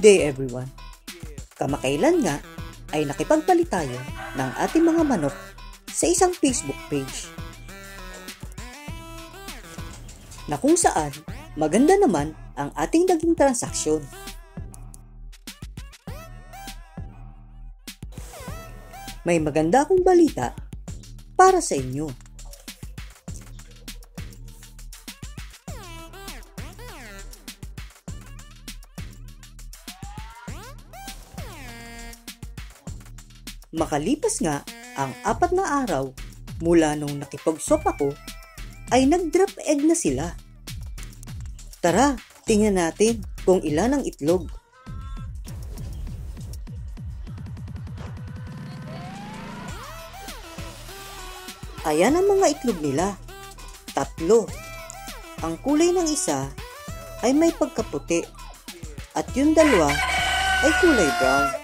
Good day everyone! Kamakailan nga ay nakipagpalit tayo ng ating mga manok sa isang Facebook page na kung saan maganda naman ang ating naging transaksyon. May maganda akong balita para sa inyo. Makalipas nga ang 4 na araw mula nung nakipag-swap ako, ay nag-drop egg na sila. Tara, tingnan natin kung ilan ang itlog. Ayan ang mga itlog nila. 3. Ang kulay ng isa ay may pagkaputi at yung 2 ay kulay brown.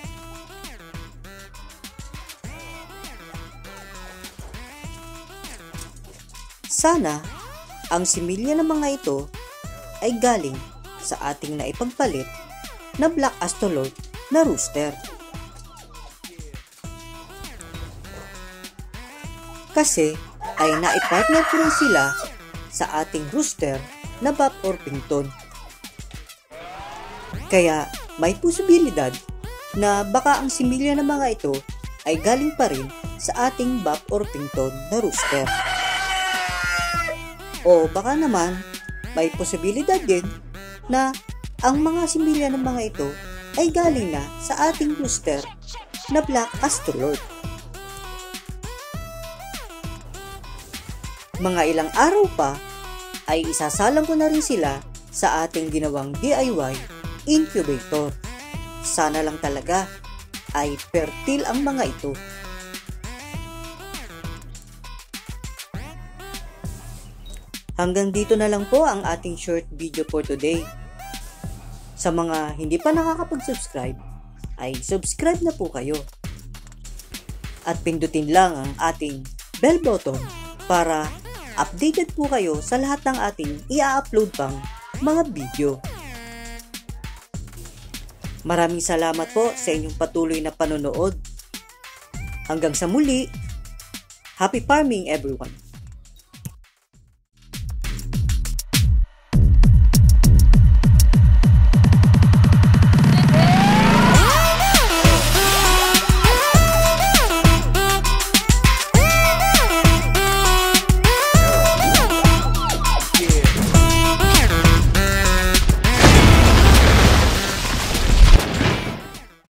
Sana ang similya ng mga ito ay galing sa ating naipagpalit na Black Astolot na rooster. Kasi ay naipartner ko rin sila sa ating rooster na Buff Orpington. Kaya may posibilidad na baka ang similya ng mga ito ay galing pa rin sa ating Buff Orpington na rooster. O baka naman, may posibilidad din na ang mga similya ng mga ito ay galing na sa ating rooster na Black Astolot. Mga ilang araw pa ay isasalang ko na rin sila sa ating ginawang DIY incubator. Sana lang talaga ay fertile ang mga ito. Hanggang dito na lang po ang ating short video for today. Sa mga hindi pa nakakapag-subscribe, ay subscribe na po kayo. At pindutin lang ang ating bell button para updated po kayo sa lahat ng ating i-upload pang mga video. Maraming salamat po sa inyong patuloy na panonood. Hanggang sa muli, happy farming everyone!